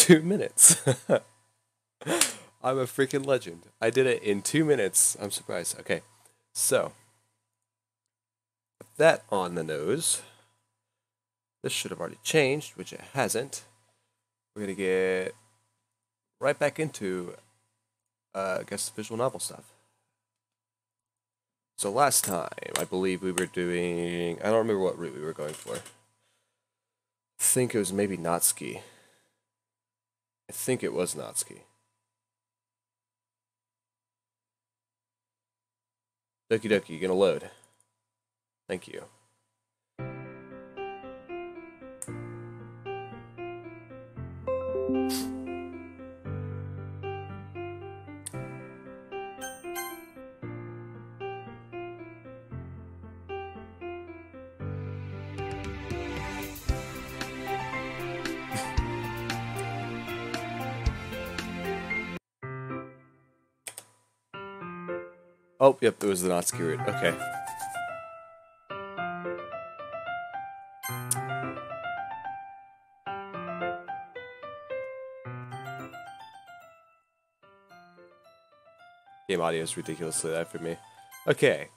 2 minutes. I'm a freaking legend. I did it in 2 minutes. I'm surprised. Okay, so with that on the nose, this should have already changed, which it hasn't. We're gonna get right back into, I guess, visual novel stuff. So last time, I believe we were doing, I don't remember what route we were going for. I think it was maybe Natsuki. I think it was Natsuki. Doki Doki, you gonna load? Thank you. Oh, yep, it was the Natsuki route. Okay. Game audio is ridiculously loud for me. Okay.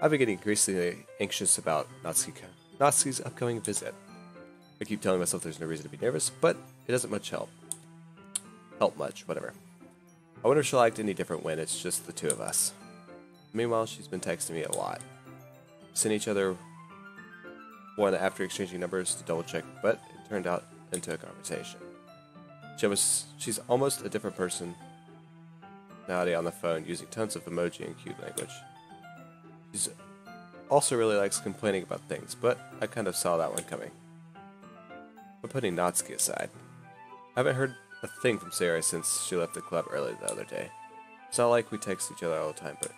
I've been getting increasingly anxious about Natsuki's upcoming visit. I keep telling myself there's no reason to be nervous, but it doesn't much help. Help much, whatever. I wonder if she'll act any different when it's just the two of us. Meanwhile, she's been texting me a lot. Sent each other one after exchanging numbers to double check, but it turned out into a conversation. She's almost a different person nowadays on the phone, using tons of emoji and cute language. She also really likes complaining about things, but I kind of saw that one coming. But putting Natsuki aside, I haven't heard a thing from Sarah since she left the club early the other day. It's not like we text each other all the time, but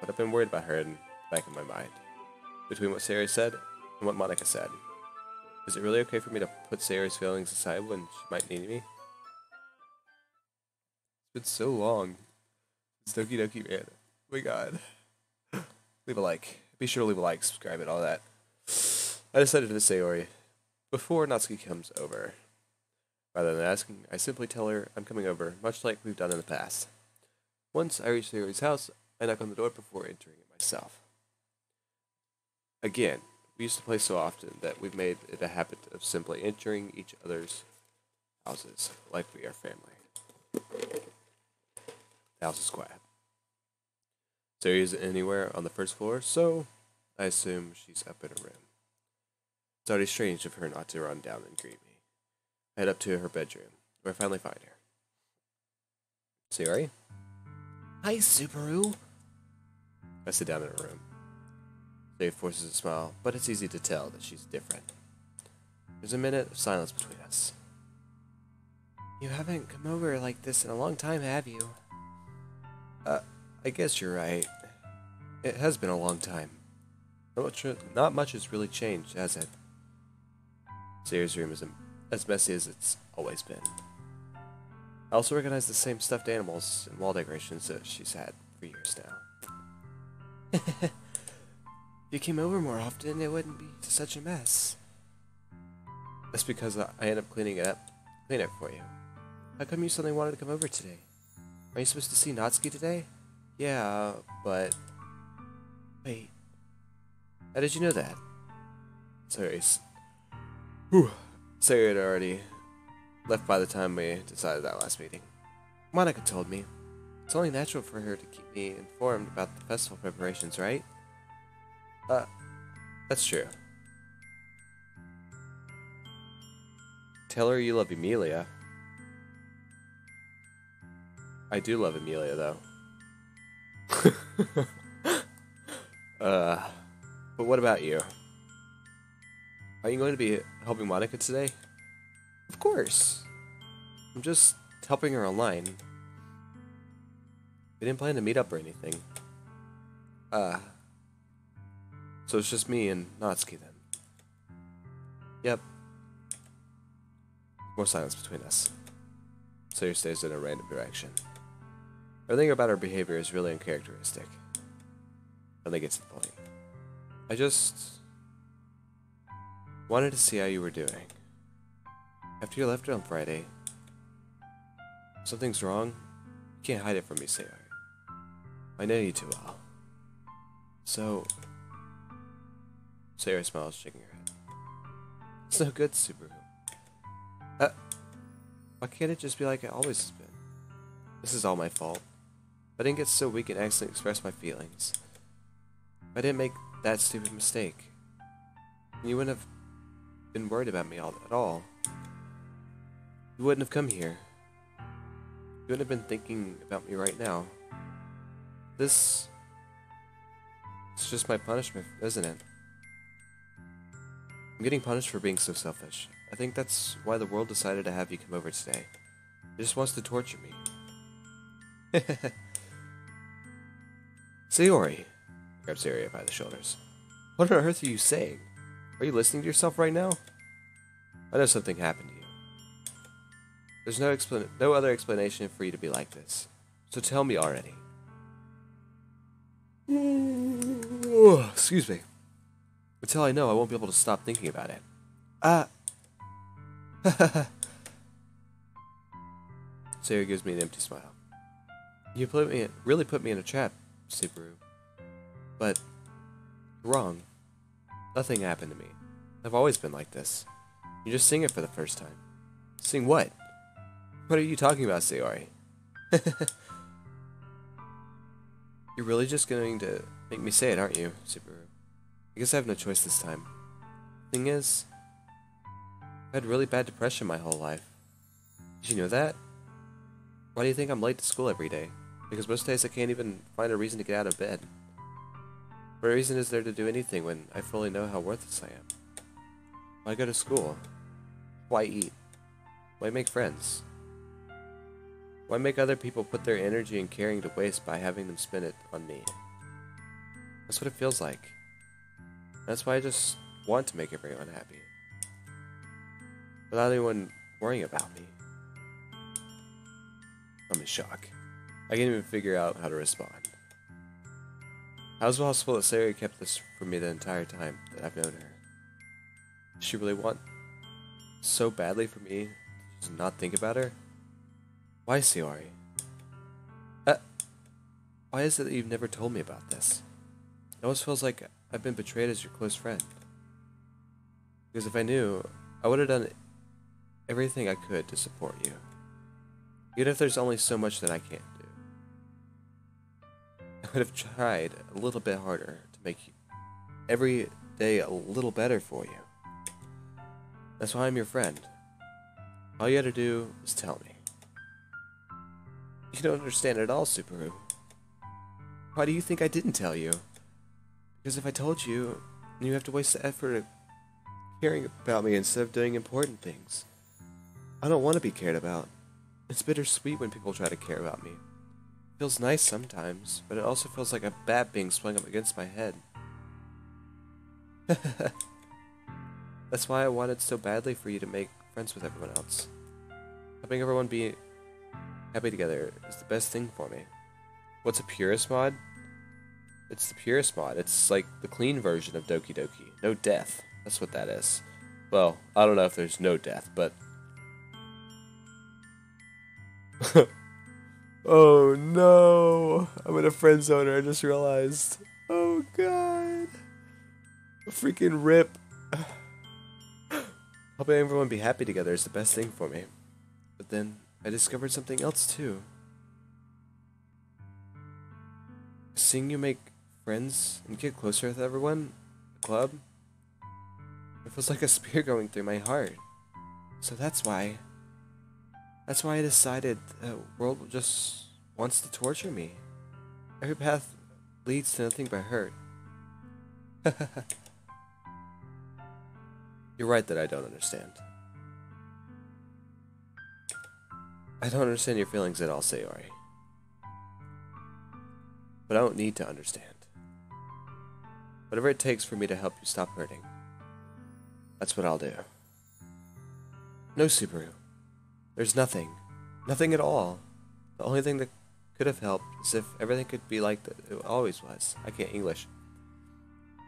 I've been worried about her in the back of my mind. Between what Sarah said and what Monica said. Is it really okay for me to put Sarah's feelings aside when she might need me? It's been so long. It's Doki Doki, man. Oh my god. Leave a like. Be sure to leave a like, subscribe, and all that. I decided to say Ori before Natsuki comes over. Rather than asking, I simply tell her I'm coming over, much like we've done in the past. Once I reach Sayori's house, I knock on the door before entering it myself. Again, we used to play so often that we've made it a habit of simply entering each other's houses like we are family. The house is quiet. Sayori isn't anywhere on the first floor, so I assume she's up in her room. It's already strange of her not to run down and greet me. I head up to her bedroom, where I finally find her. Sayori? Hi, Subaru. I sit down in her room. Sayori forces a smile, but it's easy to tell that she's different. There's a minute of silence between us. You haven't come over like this in a long time, have you? I guess you're right. It has been a long time. Not much has really changed, has it? Sayori's room is as messy as it's always been. I also recognize the same stuffed animals and wall decorations that she's had for years now. If you came over more often, it wouldn't be such a mess. That's because I end up clean it for you. How come you suddenly wanted to come over today? Are you supposed to see Natsuki today? Yeah, but... Wait. How did you know that? Sayori had already left by the time we decided that last meeting. Monica told me. It's only natural for her to keep me informed about the festival preparations, right? That's true. Tell her you love Emilia. I do love Emilia, though. But what about you? Are you going to be helping Monica today? Of course. I'm just helping her online. We didn't plan to meet up or anything. So it's just me and Natsuki then. Yep. More silence between us. Sayori stares in a random direction. Everything about her behavior is really uncharacteristic. Then they get to the point. I just wanted to see how you were doing. After you left on Friday, Something's wrong? You can't hide it from me, Sayori. I know you too well. So... Sayori smiles, shaking her head. It's no good, Subaru. Why can't it just be like it always has been? This is all my fault. I didn't get so weak and accidentally express my feelings. I didn't make that stupid mistake. You wouldn't have been worried about me at all. You wouldn't have come here. You wouldn't have been thinking about me right now. It's just my punishment, isn't it? I'm getting punished for being so selfish. I think that's why the world decided to have you come over today. It just wants to torture me. Sayori, grabs Sayori by the shoulders. What on earth are you saying? Are you listening to yourself right now? I know something happened to you. There's no other explanation for you to be like this. So tell me already. Excuse me. Until I know, I won't be able to stop thinking about it. Sayori gives me an empty smile. You really put me in a trap, Subaru. But you're wrong. Nothing happened to me. I've always been like this. You're just seeing it for the first time. Seeing what? What are you talking about, Sayori? You're really just going to make me say it, aren't you, Subaru? I guess I have no choice this time. Thing is, I had really bad depression my whole life. Did you know that? Why do you think I'm late to school every day? Because most days I can't even find a reason to get out of bed. What reason is there to do anything when I fully know how worthless I am? Why go to school? Why eat? Why make friends? Why make other people put their energy and caring to waste by having them spend it on me? That's what it feels like. That's why I just want to make everyone happy. Without anyone worrying about me. I'm in shock. I can't even figure out how to respond. How is it possible that Sayori kept this from me the entire time that I've known her? Does she really want so badly for me to not think about her? Why, Sayori? Why is it that you've never told me about this? It always feels like I've been betrayed as your close friend. Because if I knew, I would have done everything I could to support you. Even if there's only so much that I can't do. I would have tried a little bit harder to make every day a little better for you. That's why I'm your friend. All you had to do was tell me. You don't understand at all, Subaru. Why do you think I didn't tell you? Because if I told you, then you have to waste the effort of caring about me instead of doing important things. I don't want to be cared about. It's bittersweet when people try to care about me. It feels nice sometimes, but it also feels like a bat being swung up against my head. That's why I wanted so badly for you to make friends with everyone else. Helping everyone be happy together is the best thing for me. What's a Purist mod? It's the Purist mod. It's like the clean version of Doki Doki. No death. That's what that is. Well, I don't know if there's no death, but... Oh no! I'm in a friend zone, I just realized. Oh god! A freaking rip. Helping everyone be happy together is the best thing for me. But then, I discovered something else too. Seeing you make friends and get closer with everyone, the club, it feels like a spear going through my heart. So that's why I decided the world just wants to torture me. Every path leads to nothing but hurt. You're right that I don't understand. I don't understand your feelings at all, Sayori. But I don't need to understand. Whatever it takes for me to help you stop hurting, that's what I'll do. No, Subaru. There's nothing. Nothing at all. The only thing that could have helped is if everything could be like it always was. I can't English.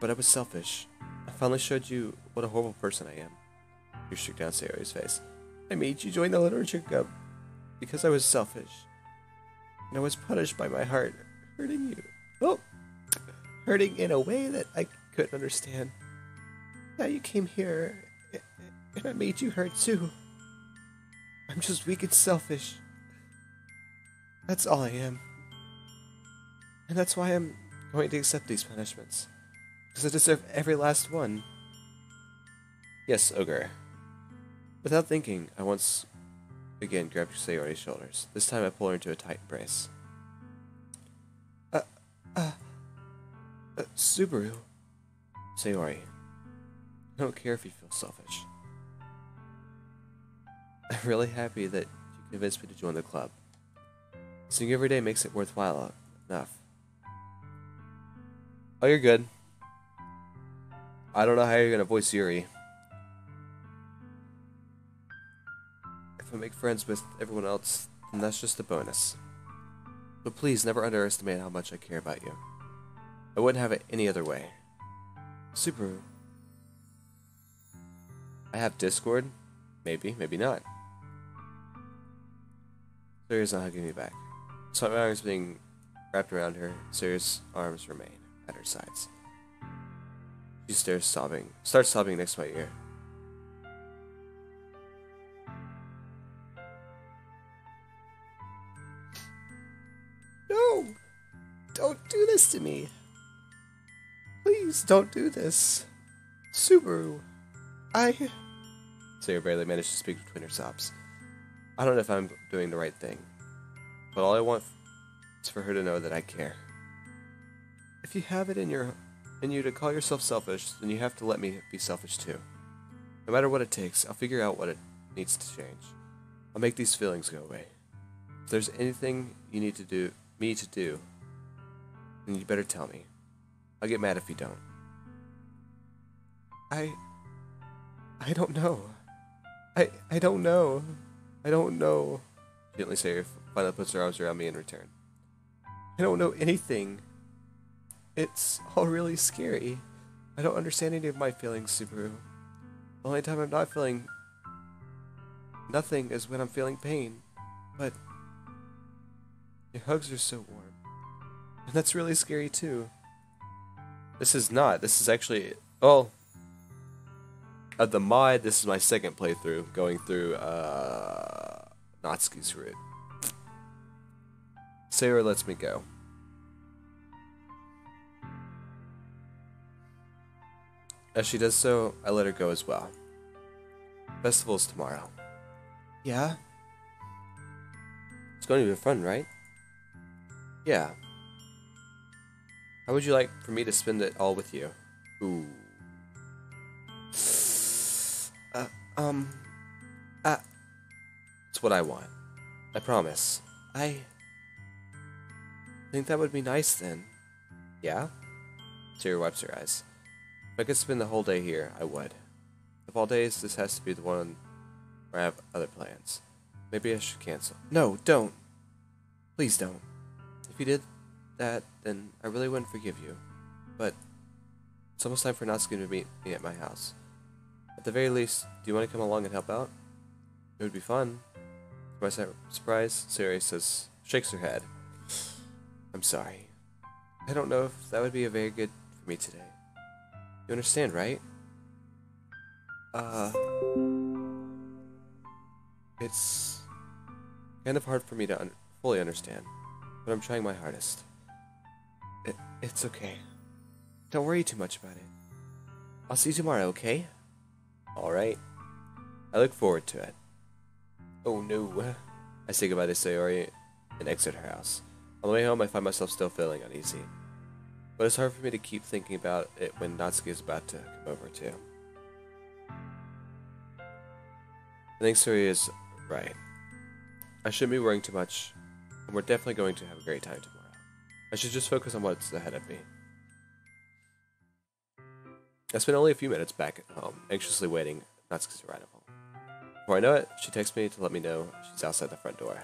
But I was selfish. I finally showed you what a horrible person I am. You shook down Sayori's face. I made you join the literature club. because I was selfish. And I was punished by my heart hurting you. Oh, hurting in a way that I couldn't understand. Now you came here, and I made you hurt too. I'm just weak and selfish. That's all I am. And that's why I'm going to accept these punishments. Because I deserve every last one. Yes, Ogre. Without thinking, I once again grabbed Sayori's shoulders. This time I pull her into a tight embrace. Subaru. Sayori. I don't care if you feel selfish. I'm really happy that you convinced me to join the club. Seeing you every day makes it worthwhile enough. Oh, you're good. I don't know how you're gonna voice Yuri. If I make friends with everyone else, then that's just a bonus. But please never underestimate how much I care about you. I wouldn't have it any other way. Subaru. I have Discord? Maybe, maybe not. Sayori's not hugging me back. So my arms being wrapped around her, Sayori's arms remain at her sides. She starts sobbing next to my ear. No! Don't do this to me! Please don't do this. Subaru, Sayori barely managed to speak between her sobs. I don't know if I'm doing the right thing, but all I want is for her to know that I care. If you have it in you to call yourself selfish, then you have to let me be selfish too. No matter what it takes, I'll figure out what it needs to change. I'll make these feelings go away. If there's anything you need me to do, then you better tell me. I'll get mad if you don't. I don't know. I don't know. I don't know. Gently Sayori finally puts her arms around me in return. I don't know anything. It's all really scary. I don't understand any of my feelings, Subaru. The only time I'm not feeling nothing is when I'm feeling pain. But your hugs are so warm. And that's really scary too. This is actually, well, at the mod, this is my second playthrough, going through, Natsuki's route. Sayori lets me go. As she does so, I let her go as well. Festival's tomorrow. Yeah? It's going to be fun, right? Yeah. How would you like for me to spend it all with you? Ooh. It's what I want. I promise. I think that would be nice then. Yeah? Sayori wipes her eyes. If I could spend the whole day here, I would. Of all days, this has to be the one where I have other plans. Maybe I should cancel. No, don't. Please don't. If you did that, then I really wouldn't forgive you. But it's almost time for Natsuki to meet me at my house. At the very least, do you want to come along and help out? It would be fun. To my surprise, Sayori shakes her head. I'm sorry. I don't know if that would be a very good for me today. You understand, right? It's kind of hard for me to fully understand, but I'm trying my hardest. It's okay. Don't worry too much about it. I'll see you tomorrow, okay? Alright. I look forward to it. Oh no. I say goodbye to Sayori and exit her house. On the way home, I find myself still feeling uneasy. But it's hard for me to keep thinking about it when Natsuki is about to come over too. I think Sayori is right. I shouldn't be worrying too much, and we're definitely going to have a great time tomorrow. I should just focus on what's ahead of me. I spent only a few minutes back at home, anxiously waiting Natsuki's arrival. Before I know it, she texts me to let me know she's outside the front door.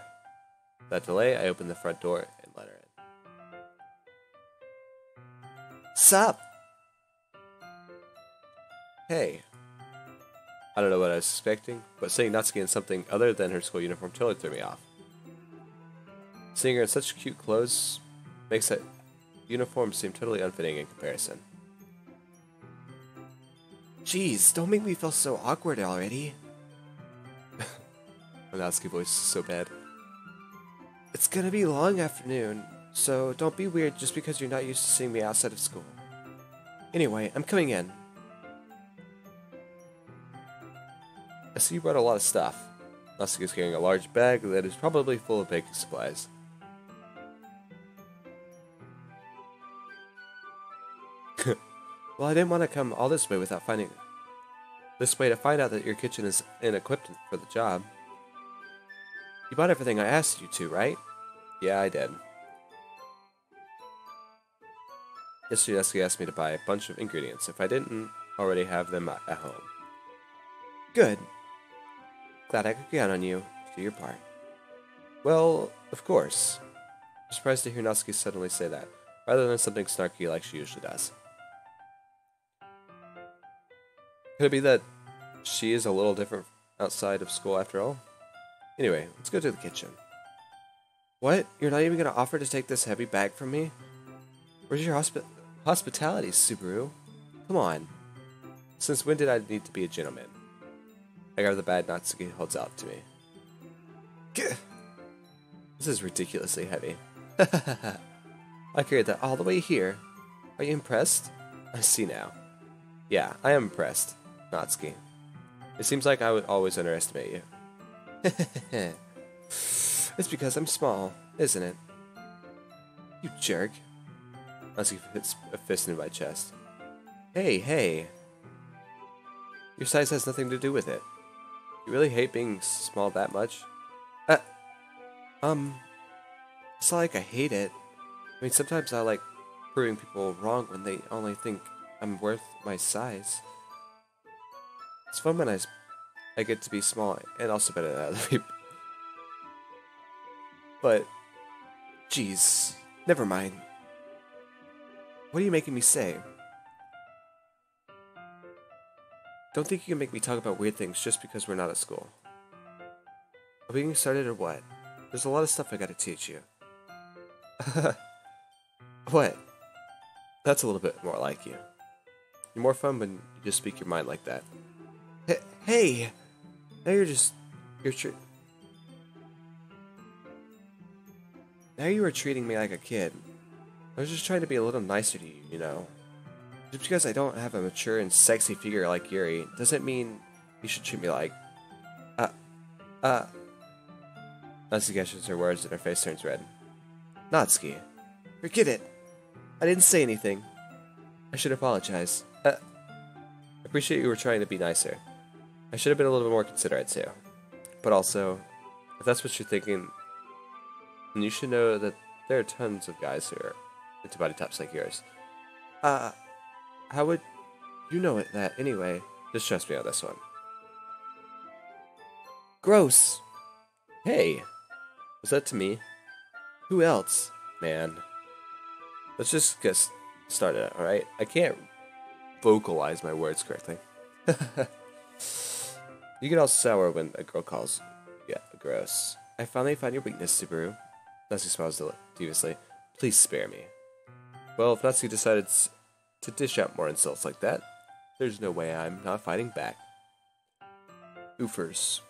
Without delay, I open the front door and let her in. Sup? Hey. I don't know what I was expecting, but seeing Natsuki in something other than her school uniform totally threw me off. Seeing her in such cute clothes makes that uniform seem totally unfitting in comparison. Jeez, don't make me feel so awkward already. Natsuki voice is so bad. It's gonna be a long afternoon, so don't be weird just because you're not used to seeing me outside of school. Anyway, I'm coming in. I see you brought a lot of stuff. Natsuki is carrying a large bag that is probably full of baking supplies. Well, I didn't want to come all this way without finding this way to find out that your kitchen is inequipped for the job. You bought everything I asked you to, right? Yeah, I did. Yesterday, Natsuki asked me to buy a bunch of ingredients if I didn't already have them at home. Good. Glad I could count on you to do your part. Well, of course. I'm surprised to hear Natsuki suddenly say that, rather than something snarky like she usually does. Could it be that she is a little different outside of school after all? Anyway, let's go to the kitchen. What? You're not even going to offer to take this heavy bag from me? Where's your hospitality, Subaru? Come on. Since when did I need to be a gentleman? I grab the bag Natsuki holds out to me. Gah! This is ridiculously heavy. I carried that all the way here. Are you impressed? I see now. Yeah, I am impressed, Natsuki. It seems like I would always underestimate you. It's because I'm small, isn't it? You jerk. Natsuki hits a fist into my chest. Hey. Your size has nothing to do with it. You really hate being small that much? It's not like I hate it. I mean, sometimes I like proving people wrong when they only think I'm worth my size. It's fun when I get to be small and also better than other people. But, jeez, never mind. What are you making me say? Don't think you can make me talk about weird things just because we're not at school. Are we getting started or what? There's a lot of stuff I gotta teach you. What? That's a little bit more like you. You're more fun when you just speak your mind like that. Hey! Now now you are treating me like a kid. I was just trying to be a little nicer to you, you know. Just because I don't have a mature and sexy figure like Yuri doesn't mean you should treat me like... Natsuki catches her words and her face turns red. Natsuki, forget it. I didn't say anything. I should apologize. I appreciate you were trying to be nicer. I should have been a little bit more considerate too. But also, if that's what you're thinking, then you should know that there are tons of guys who are into body types like yours. How would you know that anyway? Just trust me on this one. Gross! Hey! Was that to me? Who else? Man. Let's just get started, alright? I can't vocalize my words correctly. You get all sour when a girl calls you gross. I finally found your weakness, Subaru. Natsuki smiles deviously. Please spare me. Well, if Natsuki decided to dish out more insults like that, there's no way I'm not fighting back. Oofers.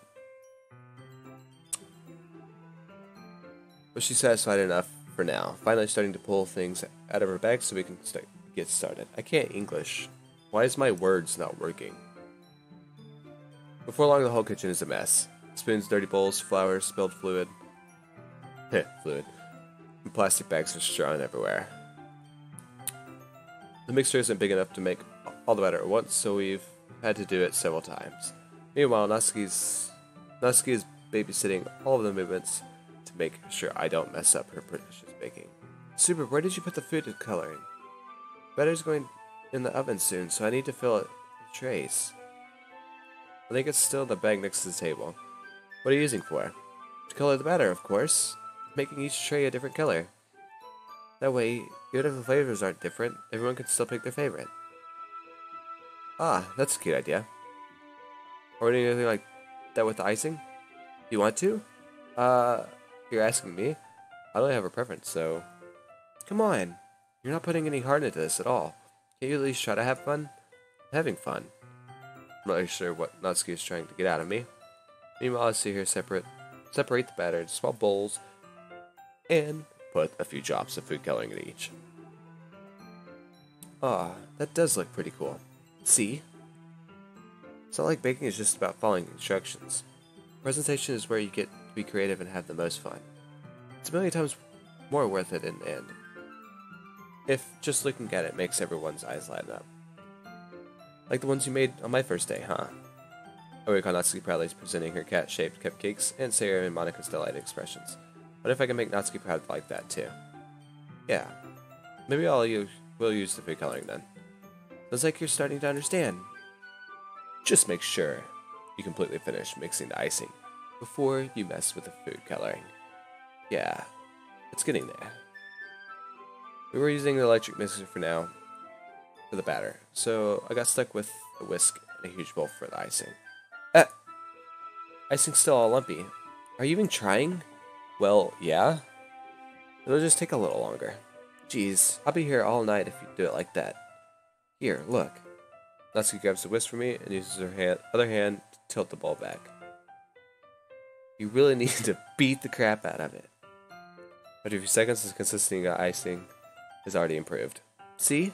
But she's satisfied enough for now, finally starting to pull things out of her bag so we can get started. I can't English. Why is my words not working? Before long, the whole kitchen is a mess. Spoons, dirty bowls, flour, spilled fluid. Fluid. And plastic bags are strewn everywhere. The mixture isn't big enough to make all the batter at once, so we've had to do it several times. Meanwhile, Natsuki is babysitting all of the movements to make sure I don't mess up her precious baking. Super, where did you put the food coloring? Batter's going in the oven soon, so I need to fill it with trays. I think it's still in the bag next to the table. What are you using for? To color the batter, of course. Making each tray a different color. That way, even if the flavors aren't different, everyone can still pick their favorite. Ah, that's a cute idea. Or anything like that with the icing? You want to? You're asking me? I don't have a preference, so... Come on! You're not putting any heart into this at all. Can't you at least try to have fun? I'm having fun. I'm not really sure what Natsuki is trying to get out of me. Meanwhile, I sit here separate the batter into small bowls and put a few drops of food coloring in each. Ah, that does look pretty cool. See? It's not like baking is just about following instructions. Presentation is where you get to be creative and have the most fun. It's a million times more worth it in the end. If just looking at it makes everyone's eyes light up. Like the ones you made on my first day, huh? I recall Natsuki proudly presenting her cat-shaped cupcakes and Sarah and Monika's delighted expressions. What if I can make Natsuki proud like that too? Yeah. Maybe we'll use the food coloring then. Sounds like you're starting to understand. Just make sure you completely finish mixing the icing before you mess with the food coloring. Yeah, it's getting there. We were using the electric mixer for now for the batter, so I got stuck with a whisk and a huge bowl for the icing. Icing's still all lumpy. Are you even trying? Well, yeah. It'll just take a little longer. Jeez, I'll be here all night if you do it like that. Here, look. Natsuki grabs the whisk from me and uses her other hand to tilt the bowl back. You really need to beat the crap out of it. After a few seconds, the consistency of icing has already improved. See?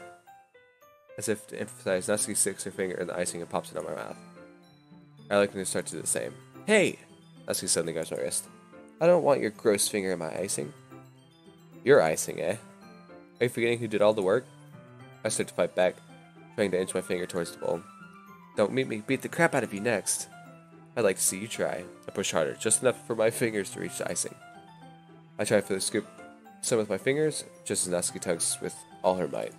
As if to emphasize, Natsuki sticks her finger in the icing and pops it on my mouth. I like when they start to do the same. Hey! Natsuki suddenly grabs my wrist. I don't want your gross finger in my icing. Your icing, eh? Are you forgetting who did all the work? I start to fight back, trying to inch my finger towards the bowl. Don't make me beat the crap out of you next. I'd like to see you try. I push harder, just enough for my fingers to reach the icing. I try to scoop some with my fingers, just as Natsuki tugs with all her might.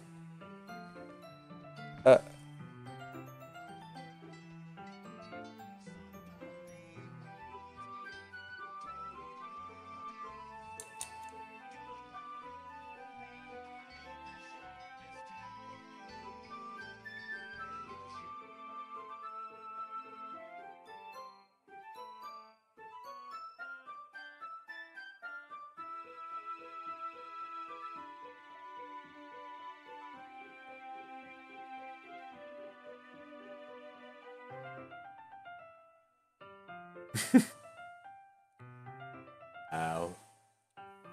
Ow.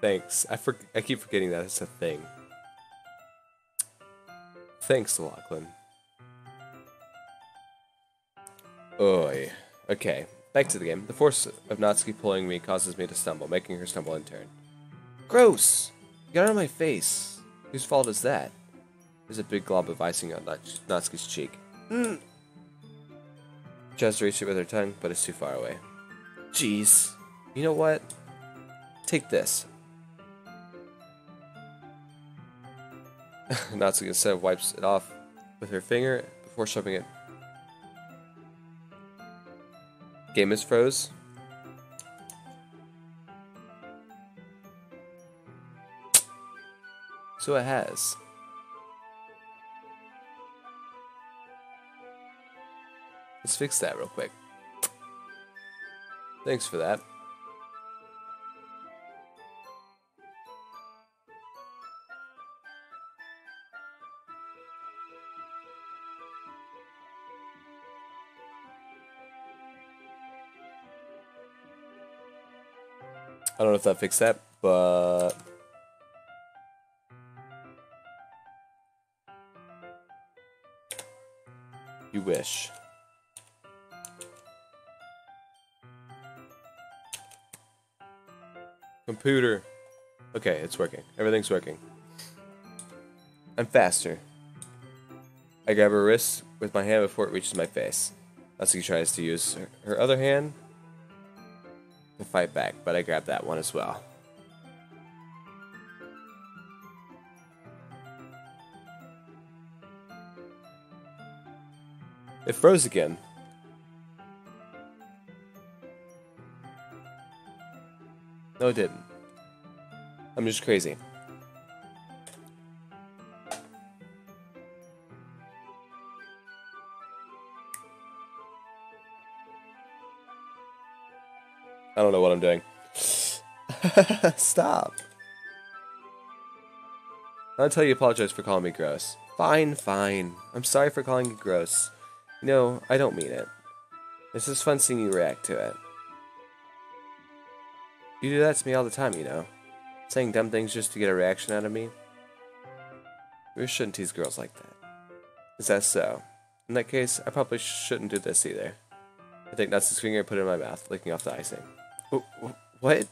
Thanks. I keep forgetting that it's a thing. Thanks, Lachlan. Oi. Okay, back to the game. The force of Natsuki pulling me causes me to stumble, making her stumble in turn. Gross! You got it on my face. Whose fault is that? There's a big glob of icing on Natsuki's cheek. She tries to reach it with her tongue, but it's too far away. Jeez. You know what? Take this. Natsuki instead wipes it off with her finger before shoving it. Game is froze. So it has. Let's fix that real quick. Thanks for that. I don't know if that fixed that, but... You wish. Computer. Okay, it's working. Everything's working. I'm faster. I grab her wrist with my hand before it reaches my face. Natsuki tries to use her other hand to fight back, but I grab that one as well. It froze again. No, it didn't. I'm just crazy. I don't know what I'm doing. Stop. Not until you apologize for calling me gross. Fine, fine. I'm sorry for calling you gross. You know, I don't mean it. It's just fun seeing you react to it. You do that to me all the time, you know. Saying dumb things just to get a reaction out of me. We shouldn't tease girls like that. Is that so? In that case, I probably shouldn't do this either. I take Natsu's finger and put it in my mouth, licking off the icing. What?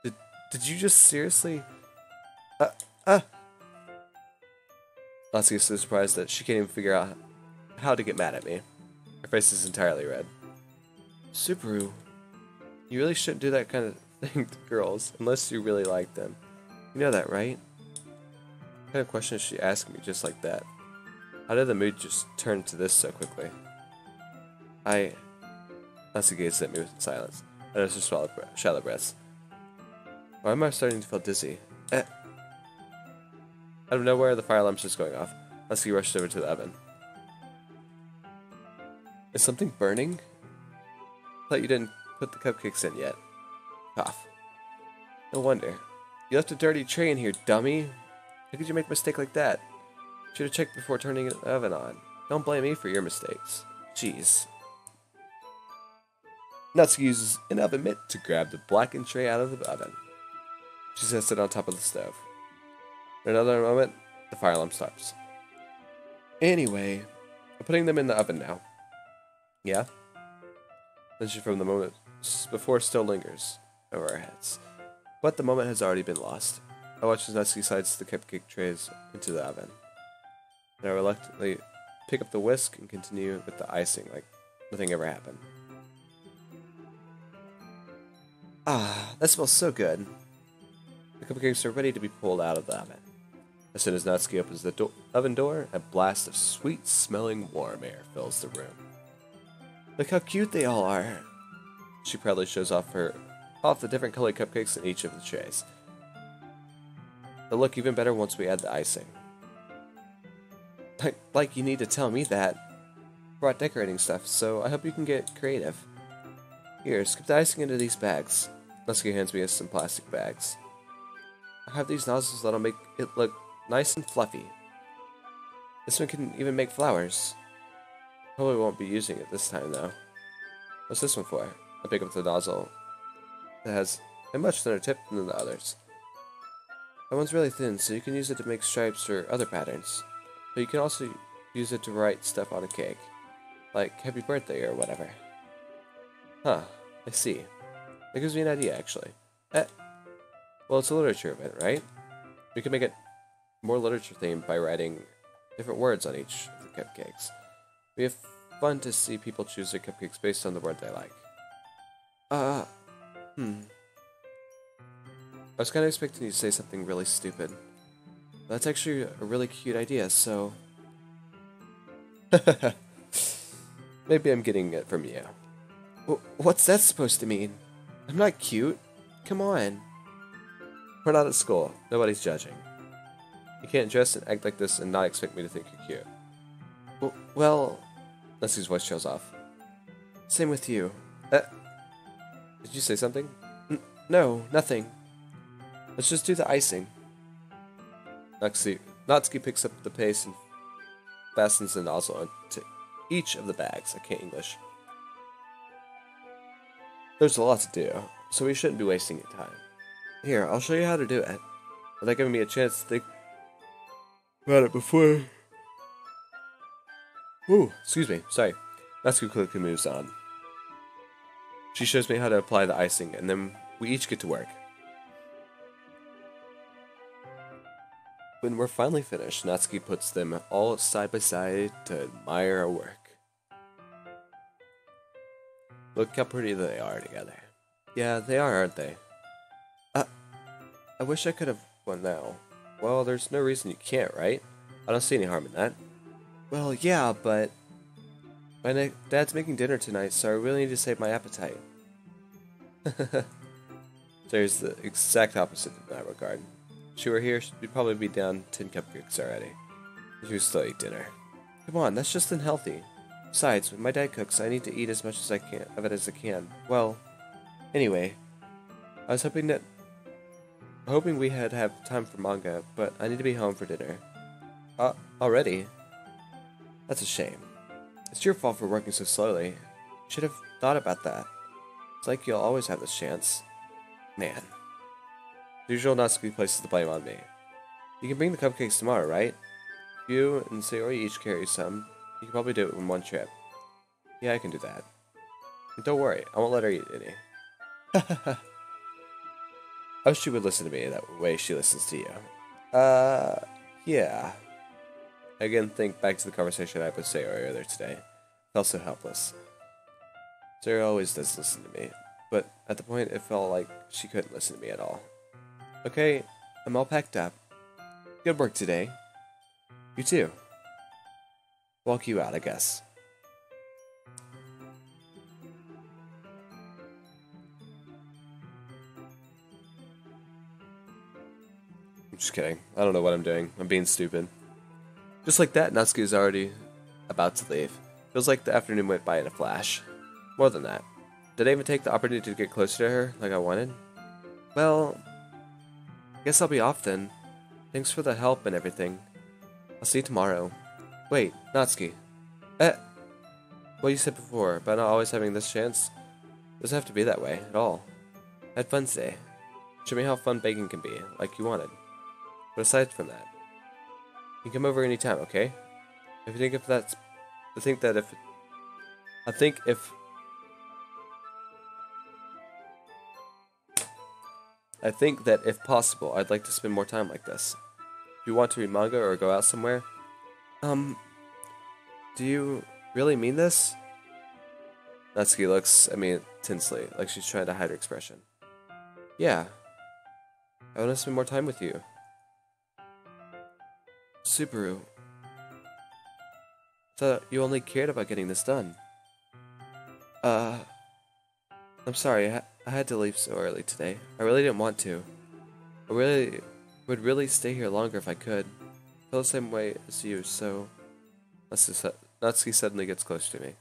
Did you just seriously? Natsuki is so surprised that she can't even figure out how to get mad at me. Her face is entirely red. Subaru, you really shouldn't do that kind of thing to girls, unless you really like them. You know that, right? What kind of question is she asking me just like that? How did the mood just turn to this so quickly? Natsuki gazed at me with silence. I just swallowed shallow breaths. Why am I starting to feel dizzy? Out of nowhere, the fire alarm's just going off. Natsuki rushed over to the oven. Is something burning? I thought you didn't put the cupcakes in yet. Cough. No wonder. You left a dirty tray in here, dummy. How could you make a mistake like that? Should have checked before turning the oven on. Don't blame me for your mistakes. Jeez. Natsuki uses an oven mitt to grab the blackened tray out of the oven. She sets it on top of the stove. In another moment, the fire alarm stops. Anyway, I'm putting them in the oven now. Yeah? Tension from the moment before still lingers over our heads. But the moment has already been lost. I watch as Natsuki slides the cupcake trays into the oven. Then I reluctantly pick up the whisk and continue with the icing like nothing ever happened. Ah, that smells so good. The cupcakes are ready to be pulled out of the oven. As soon as Natsuki opens the oven door, a blast of sweet-smelling warm air fills the room. Look how cute they all are. She proudly shows off the different colored cupcakes in each of the trays. They'll look even better once we add the icing. Like you need to tell me that. I brought decorating stuff, so I hope you can get creative. Here, scoop the icing into these bags. Natsuki hands me some plastic bags. I have these nozzles that'll make it look nice and fluffy. This one can even make flowers. Probably won't be using it this time though. What's this one for? I pick up the nozzle. It has a much thinner tip than the others. That one's really thin, so you can use it to make stripes or other patterns. But you can also use it to write stuff on a cake. Like happy birthday or whatever. Huh, I see. That gives me an idea actually. Well, it's a literature event, right? We can make it more literature themed by writing different words on each of the cupcakes. We have fun to see people choose their cupcakes based on the word they like. I was kind of expecting you to say something really stupid. That's actually a really cute idea, so... Maybe I'm getting it from you. What's that supposed to mean? I'm not cute. Come on. We're not at school. Nobody's judging. You can't dress and act like this and not expect me to think you're cute. Well... Leslie's voice trails off. Same with you. Did you say something? No, nothing. Let's just do the icing. Natsuki picks up the paste and fastens the nozzle onto each of the bags. I can't English. There's a lot to do, so we shouldn't be wasting your time. Here, I'll show you how to do it. Without giving me a chance to think about it before. Ooh, excuse me, sorry. Natsuki quickly moves on. She shows me how to apply the icing, and then we each get to work. When we're finally finished, Natsuki puts them all side by side to admire our work. Look how pretty they are together. Yeah, they are, aren't they? I wish I could have one now. Well, there's no reason you can't, right? I don't see any harm in that. Well, yeah, but... my dad's making dinner tonight, so I really need to save my appetite. There's the exact opposite in that regard. If she were here, she'd probably be down 10 cupcakes already. She would still eat dinner. Come on, that's just unhealthy. Besides, when my dad cooks, I need to eat as much as I can of it as I can. Well, anyway, I was hoping that Hoping we had have time for manga, but I need to be home for dinner. Already? That's a shame. It's your fault for working so slowly. You should have thought about that. It's like you'll always have this chance. Man. The usual Natsuki places the blame on me. You can bring the cupcakes tomorrow, right? You and Sayori each carry some. You can probably do it in one trip. Yeah, I can do that. And don't worry, I won't let her eat any. I wish she would listen to me that way she listens to you. Yeah. I again think back to the conversation I had with Sayori earlier today. I felt so helpless. Sayori always does listen to me, but at the point it felt like she couldn't listen to me at all. Okay, I'm all packed up. Good work today. You too. Walk you out, I guess. I'm just kidding. I don't know what I'm doing. I'm being stupid. Just like that, Natsuki is already about to leave. Feels like the afternoon went by in a flash. More than that. Did I even take the opportunity to get closer to her like I wanted? Well, I guess I'll be off then. Thanks for the help and everything. I'll see you tomorrow. Wait, Natsuki. What you said before about not always having this chance? It doesn't have to be that way at all. I had fun today. Show me how fun baking can be, like you wanted. But aside from that, you can come over anytime, okay? If you think if that's, I think that if possible, I'd like to spend more time like this. If you want to read manga or go out somewhere, do you really mean this? Natsuki looks at me tensely, like she's trying to hide her expression. Yeah, I want to spend more time with you. Subaru, thought you only cared about getting this done. I'm sorry, I had to leave so early today. I really didn't want to. I would really stay here longer if I could. I feel the same way as you, so... Natsuki suddenly gets close to me.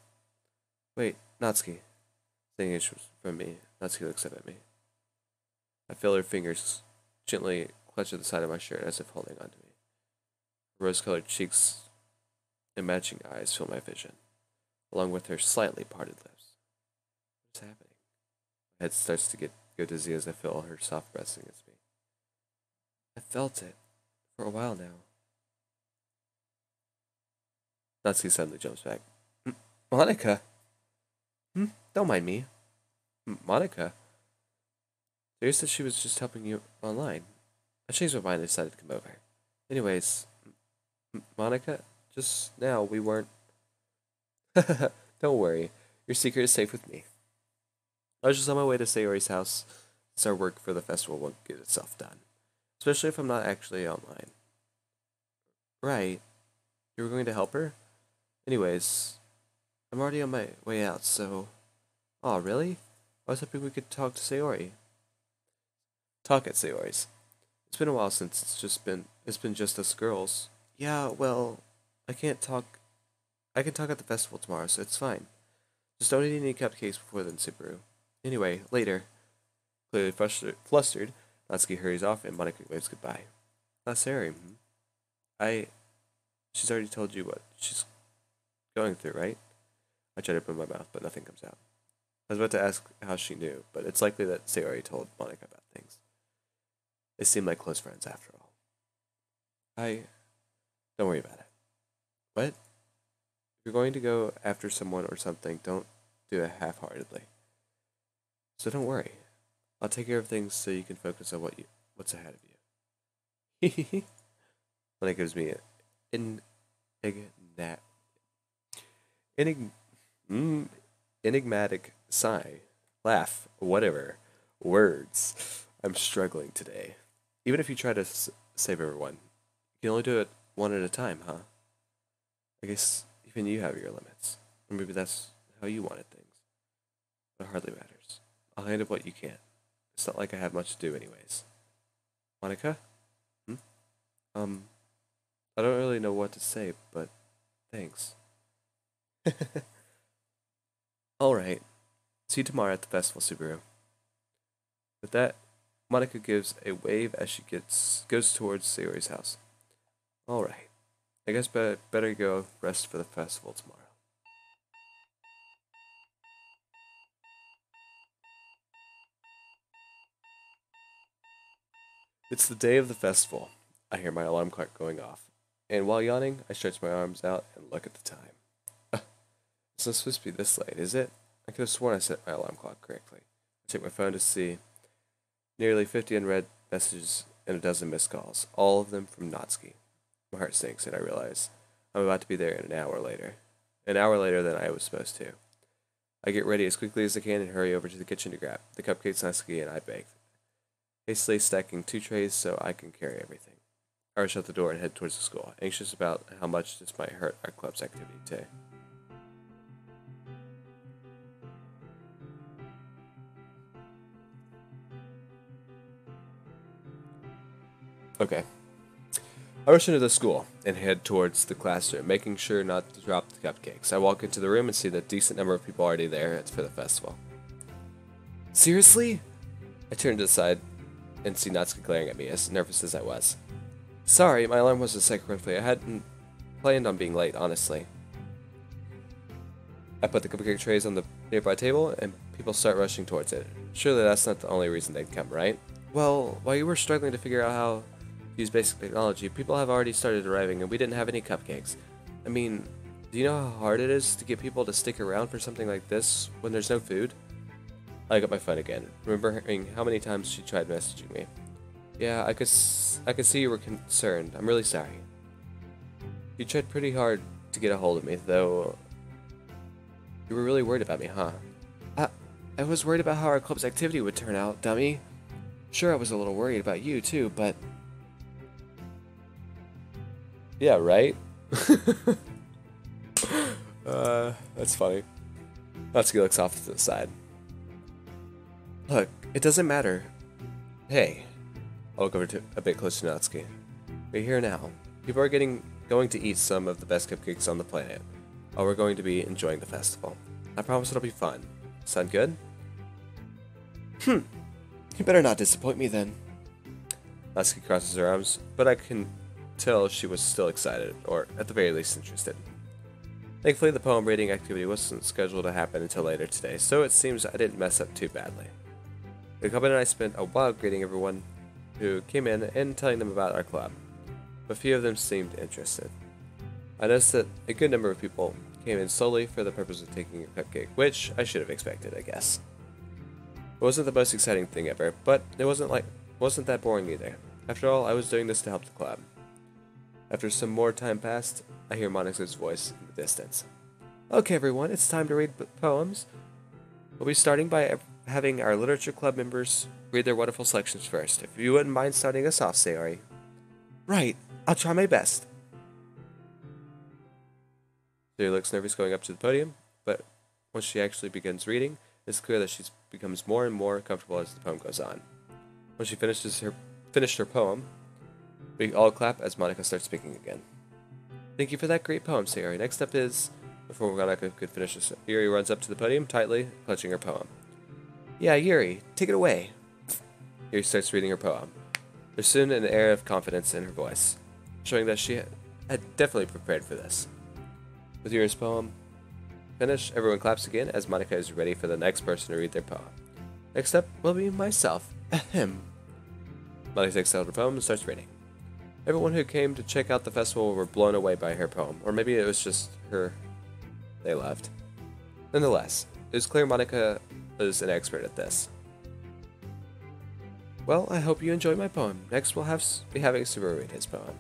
Wait, Natsuki. Saying it from me, Natsuki looks up at me. I feel her fingers gently clutch at the side of my shirt as if holding onto me. Rose-colored cheeks and matching eyes fill my vision, along with her slightly parted lips. What's happening? My head starts to go dizzy as I feel her soft breath against me. I felt it for a while now. Natsuki suddenly jumps back. Monica? Don't mind me. Monica? Sayori said she was just helping you online. I changed my mind and decided to come over. Anyways, Monica, just now we weren't... Don't worry, your secret is safe with me. I was just on my way to Sayori's house, since our work for the festival won't get itself done. Especially if I'm not actually online. Right. You were going to help her? Anyways, I'm already on my way out, so... Aw, really? I was hoping we could talk to Sayori. Talk at Sayori's. It's been a while since it's been just us girls. Yeah, well, I can talk at the festival tomorrow, so it's fine. Just don't eat any cupcakes before then, Subaru. Anyway, later. Clearly flustered, Natsuki hurries off and Monica waves goodbye. Sayori, she's already told you what she's going through, right? I try to open my mouth, but nothing comes out. I was about to ask how she knew, but it's likely that Sayori told Monica about things. They seem like close friends after all. Don't worry about it. What? If you're going to go after someone or something, don't do it half-heartedly. So don't worry. I'll take care of things so you can focus on what's ahead of you. Monica gives me an enigmatic sigh, laugh, whatever. Words. I'm struggling today. Even if you try to save everyone, you can only do it one at a time, huh? I guess even you have your limits. Or maybe that's how you wanted things. But it hardly matters. I'll handle what you can. It's not like I have much to do anyways. Monica? I don't really know what to say, but thanks. Alright. See you tomorrow at the festival, Subaru. With that, Monica gives a wave as she goes towards Sayori's house. Alright. I guess better go rest for the festival tomorrow. It's the day of the festival. I hear my alarm clock going off. And while yawning, I stretch my arms out and look at the time. It's not supposed to be this late, is it? I could have sworn I set my alarm clock correctly. I check my phone to see nearly 50 unread messages and a dozen missed calls, all of them from Natsuki. My heart sinks and I realize I'm about to be there an hour later. An hour later than I was supposed to. I get ready as quickly as I can and hurry over to the kitchen to grab the cupcakes Natsuki and I baked, hastily stacking 2 trays so I can carry everything. I rush out the door and head towards the school, anxious about how much this might hurt our club's activity today. Okay. I rush into the school and head towards the classroom, making sure not to drop the cupcakes. I walk into the room and see the decent number of people already there for the festival. Seriously? I turn to the side and see Natsuki glaring at me, as nervous as I was. Sorry, my alarm wasn't set correctly. I hadn't planned on being late, honestly. I put the cupcake trays on the nearby table, and people start rushing towards it. Surely that's not the only reason they'd come, right? Well, while you were struggling to figure out how to use basic technology, people have already started arriving, and we didn't have any cupcakes. I mean, do you know how hard it is to get people to stick around for something like this when there's no food? I got my phone again, remembering how many times she tried messaging me. Yeah, I could see you were concerned. I'm really sorry. You tried pretty hard to get a hold of me, though. You were really worried about me, huh? I was worried about how our club's activity would turn out, dummy. Sure, I was a little worried about you, too, but... Yeah, right? That's funny. Natsuki looks off to the side. Look, it doesn't matter. Hey. I'll look over to a bit closer to Natsuki. We're here now. People are going to eat some of the best cupcakes on the planet, while we're going to be enjoying the festival. I promise it'll be fun. Sound good? You better not disappoint me then. Natsuki crosses her arms, but I can tell she was still excited, or at the very least interested. Thankfully, the poem reading activity wasn't scheduled to happen until later today, so it seems I didn't mess up too badly. The couple and I spent a while greeting everyone who came in and telling them about our club. A few of them seemed interested. I noticed that a good number of people came in solely for the purpose of taking a cupcake, which I should have expected, I guess. It wasn't the most exciting thing ever, but it wasn't that boring either. After all, I was doing this to help the club. After some more time passed, I hear Monika's voice in the distance. Okay, everyone, it's time to read poems. We'll be starting by having our literature club members read their wonderful selections first. If you wouldn't mind starting us off, Sayori. Right, I'll try my best. Sayori looks nervous going up to the podium, but once she actually begins reading, it's clear that she becomes more and more comfortable as the poem goes on. When she finished her poem, we all clap as Monika starts speaking again. Thank you for that great poem, Sayori. Next up is... Before Monika could finish this, Yuri runs up to the podium, tightly clutching her poem. Yeah, Yuri, take it away. Yuri starts reading her poem. There's soon an air of confidence in her voice, showing that she had definitely prepared for this. With Yuri's poem finished, everyone claps again as Monika is ready for the next person to read their poem. Next up will be myself. Ahem. Monika takes out her poem and starts reading. Everyone who came to check out the festival were blown away by her poem, or maybe it was just her they loved. Nonetheless, it was clear Monika was an expert at this. Well, I hope you enjoyed my poem. Next we'll be having Subaru read his poem.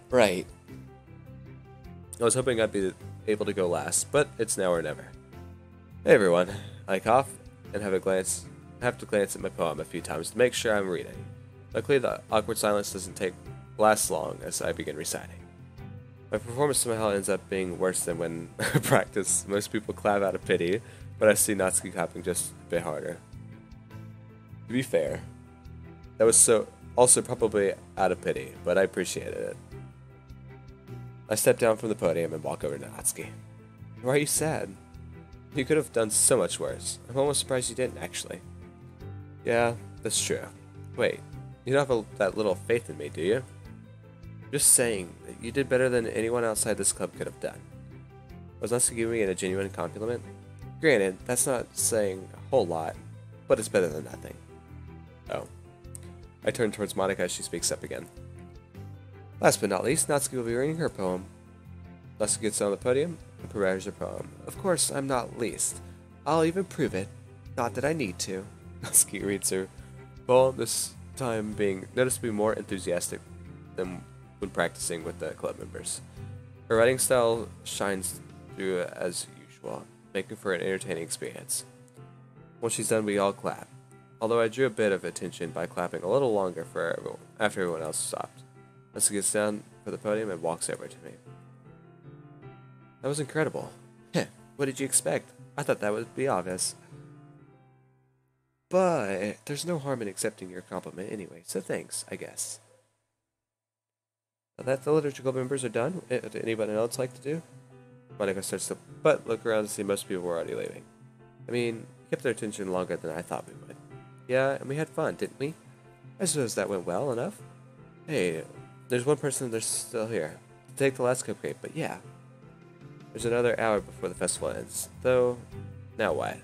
Right. I was hoping I'd be able to go last, but it's now or never. Hey everyone. I cough and have to glance at my poem a few times to make sure I'm reading. Luckily the awkward silence doesn't last long as I begin reciting. My performance somehow ends up being worse than when I practice. Most people clap out of pity, but I see Natsuki clapping just a bit harder. To be fair, that was also probably out of pity, but I appreciated it. I step down from the podium and walk over to Natsuki. Why are you sad? You could have done so much worse. I'm almost surprised you didn't, actually. Yeah, That's true. Wait, you don't have that little faith in me, do you? Just saying that you did better than anyone outside this club could have done. Was Natsuki giving me a genuine compliment? Granted, that's not saying a whole lot, but it's better than nothing. Oh. I turn towards Monika as she speaks up again. Last but not least, Natsuki will be reading her poem. Natsuki gets on the podium and prepares her poem. Of course, I'm not least. I'll even prove it. Not that I need to. Natsuki reads her poem, this time being noticeably more enthusiastic than when practicing with the club members. Her writing style shines through as usual, making for an entertaining experience. Once she's done, we all clap. Although I drew a bit of attention by clapping a little longer after everyone else stopped. Natsuki gets down for the podium and walks over to me. That was incredible. Heh, what did you expect? I thought that would be obvious. But there's no harm in accepting your compliment anyway, so thanks, I guess. Now that the literature club members are done, would anybody else like to do? Monika starts to look around to see most people were already leaving. I mean, kept their attention longer than I thought we would. Yeah, and we had fun, didn't we? I suppose that went well enough. Hey, there's one person that's still here to take the last cupcake, but yeah. There's another hour before the festival ends, though, now what?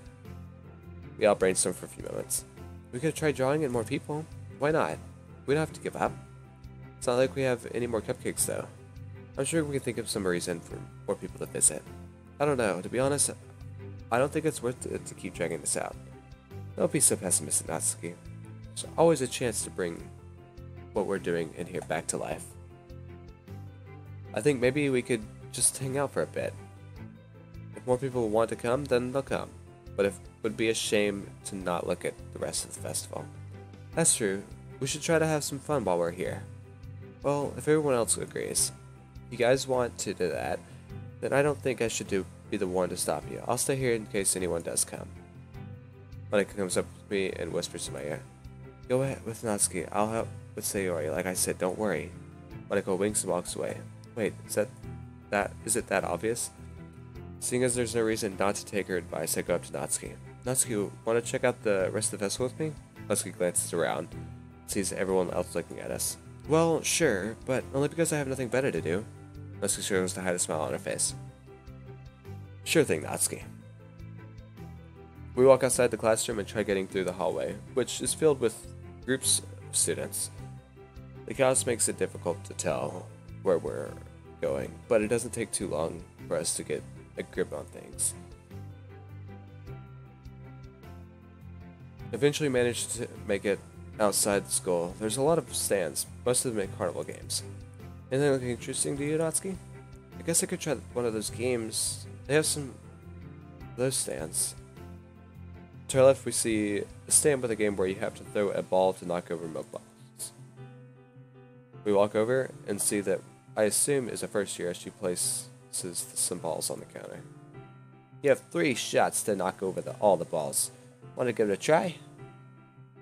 We all brainstormed for a few moments. We could try drawing in more people. Why not? We don't have to give up. It's not like we have any more cupcakes, though. I'm sure we can think of some reason for more people to visit. I don't know, to be honest, I don't think it's worth it to keep dragging this out. Don't be so pessimistic, Natsuki. There's always a chance to bring what we're doing in here back to life. I think maybe we could just hang out for a bit. If more people want to come, then they'll come. But it would be a shame to not look at the rest of the festival. That's true. We should try to have some fun while we're here. Well, if everyone else agrees. If you guys want to do that, then I don't think I should be the one to stop you. I'll stay here in case anyone does come. Monika comes up to me and whispers in my ear. Go ahead with Natsuki. I'll help with Sayori. Like I said, don't worry. Monika winks and walks away. Wait, is it that obvious? Seeing as there's no reason not to take her advice, I go up to Natsuki. Natsuki, want to check out the rest of the festival with me? Natsuki glances around, sees everyone else looking at us. Well, sure, but only because I have nothing better to do. Natsuki struggles to hide a smile on her face. Sure thing, Natsuki. We walk outside the classroom and try getting through the hallway, which is filled with groups of students. The chaos makes it difficult to tell where we're going, but it doesn't take too long for us to get a grip on things. Eventually managed to make it outside the school. There's a lot of stands, most of them at carnival games. Anything looking interesting to you, Natsuki? I guess I could try one of those games. They have some of those stands. To our left, we see a stand with a game where you have to throw a ball to knock over milk bottles. We walk over and see that I assume is a first year as she places some balls on the counter. You have 3 shots to knock over all the balls. Want to give it a try?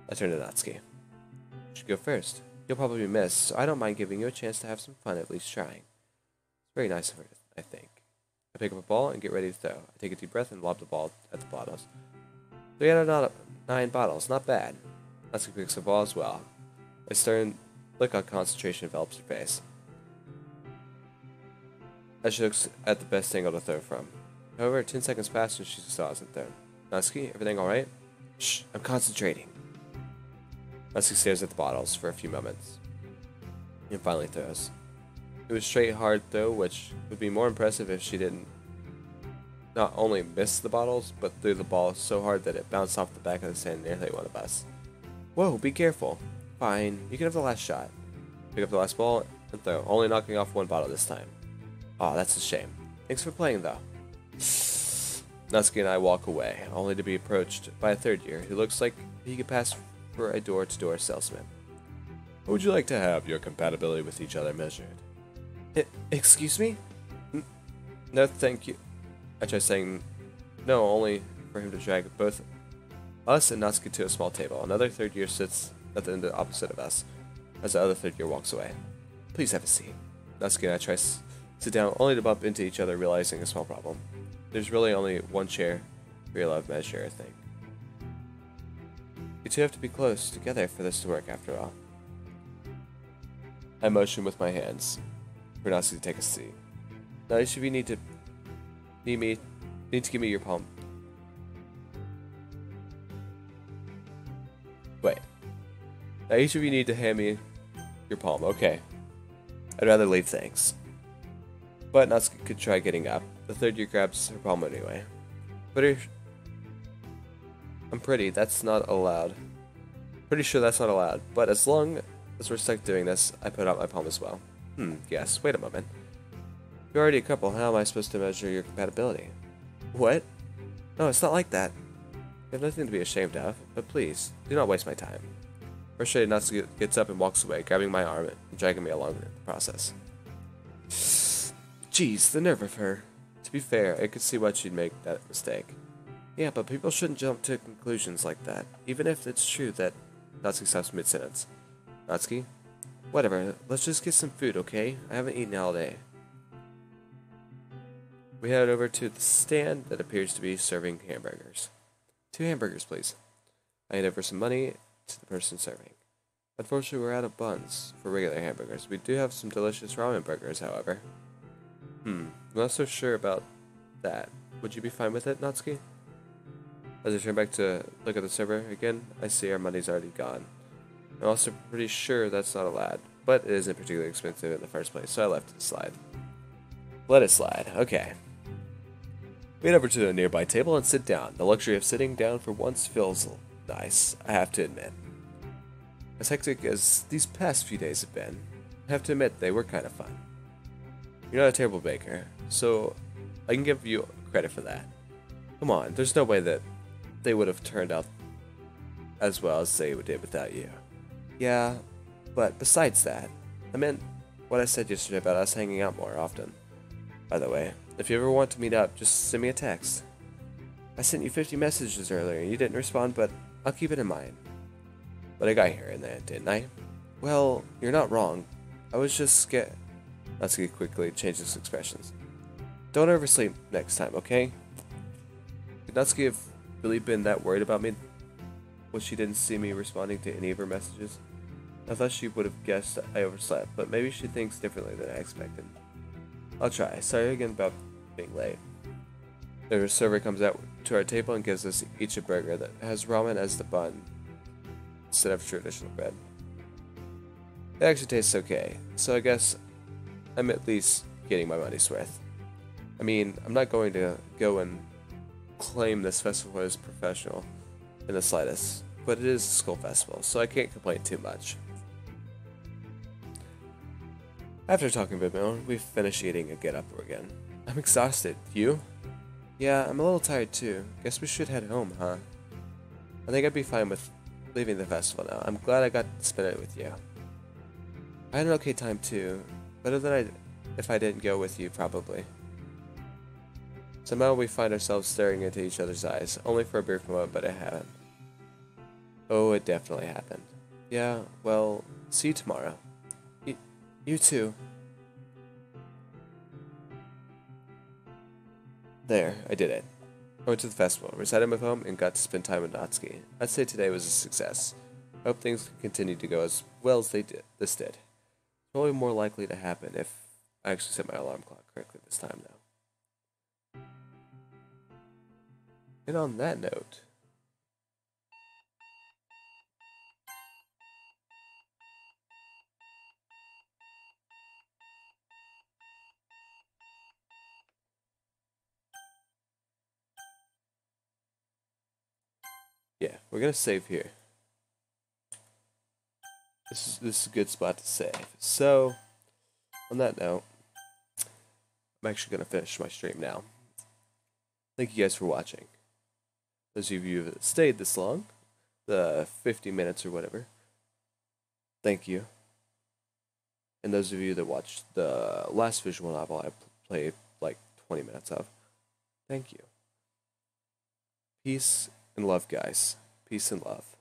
I turn to Natsuki. You should go first. You'll probably miss, so I don't mind giving you a chance to have some fun at least trying. It's very nice of her, I think. I pick up a ball and get ready to throw. I take a deep breath and lob the ball at the bottles. 3 out of 9 bottles, not bad. Natsuki picks the ball as well. A stern look of concentration envelops her face as she looks at the best angle to throw from. However, 10 seconds pass and she still hasn't thrown. Natsuki, everything alright? Shh, I'm concentrating. Natsuki stares at the bottles for a few moments and finally throws. It was straight hard throw, which would be more impressive if she didn't not only miss the bottles, but threw the ball so hard that it bounced off the back of the stand and nearly one of us. Whoa, be careful. Fine, you can have the last shot. Pick up the last ball and throw, only knocking off 1 bottle this time. Aw, that's a shame. Thanks for playing, though. Natsuki and I walk away, only to be approached by a 3rd year who looks like he could pass for a door-to-door salesman. How would you like to have your compatibility with each other measured? Excuse me? No, thank you. I try saying no, only for him to drag both us and Natsuki to a small table. Another 3rd year sits at the end opposite of us, as the other 3rd year walks away. Please have a seat. Natsuki and I try to sit down, only to bump into each other, realizing a small problem. There's really only one chair for your love measure, I think. You two have to be close together for this to work after all. I motion with my hands for Natsuki to take a seat. Now each of you need to give me your palm. Wait. Now each of you need to hand me your palm. Okay. I'd rather leave, thanks. But Natsuki could try getting up. The third year grabs her palm anyway. I'm pretty, that's not allowed. Pretty sure that's not allowed. But as long as we're stuck doing this, I put out my palm as well. Yes, wait a moment. You're already a couple, how am I supposed to measure your compatibility? What? No, it's not like that. You have nothing to be ashamed of, but please, do not waste my time. Frustrated, Natsuki gets up and walks away, grabbing my arm and dragging me along in the process. Jeez, the nerve of her. To be fair, I could see why she'd make that mistake. Yeah, but people shouldn't jump to conclusions like that, even if it's true that Natsuki stops mid-sentence. Natsuki? Whatever, let's just get some food, okay? I haven't eaten all day. We head over to the stand that appears to be serving hamburgers. 2 hamburgers, please. I hand over some money to the person serving. Unfortunately, we're out of buns for regular hamburgers. We do have some delicious ramen burgers, however. I'm not so sure about that. Would you be fine with it, Natsuki? As I turn back to look at the server again, I see our money's already gone. I'm also pretty sure that's not allowed, but it isn't particularly expensive in the first place, so I left it slide. Let it slide, okay. We head over to a nearby table and sit down. The luxury of sitting down for once feels nice, I have to admit. As hectic as these past few days have been, I have to admit they were kind of fun. You're not a terrible baker, so I can give you credit for that. Come on, there's no way that they would have turned out as well as they did without you. Yeah, but besides that, I meant what I said yesterday about us hanging out more often. By the way, if you ever want to meet up, just send me a text. I sent you 50 messages earlier and you didn't respond, but I'll keep it in mind. But I got here in that, didn't I? Well, you're not wrong. I was just scared. Natsuki quickly changes expressions. Don't oversleep next time, okay? Could Natsuki have really been that worried about me when she didn't see me responding to any of her messages? I thought she would have guessed I overslept, but maybe she thinks differently than I expected. I'll try. Sorry again about being late. The server comes out to our table and gives us each a burger that has ramen as the bun instead of traditional bread. It actually tastes okay, so I guess I'm at least getting my money's worth. I mean, I'm not going to go and claim this festival as professional in the slightest, but it is a school festival, so I can't complain too much. After talking a bit more, we finish eating and get up again. I'm exhausted. You? Yeah, I'm a little tired too. Guess we should head home, huh? I think I'd be fine with leaving the festival now. I'm glad I got to spend it with you. I had an okay time too. Better than if I didn't go with you, probably. Somehow we find ourselves staring into each other's eyes, only for a brief moment, but it happened. Oh, it definitely happened. Yeah, well, see you tomorrow. You too. There, I did it. I went to the festival, resided at home, and got to spend time with Natsuki. I'd say today was a success. I hope things continue to go as well as this did. It's probably more likely to happen if I actually set my alarm clock correctly this time, though. And on that note, yeah, we're gonna save here. This is a good spot to save. So, on that note, I'm actually gonna finish my stream now. Thank you guys for watching. Those of you that stayed this long, the 50 minutes or whatever, thank you. And those of you that watched the last visual novel I played like 20 minutes of, thank you. Peace and love, guys. Peace and love.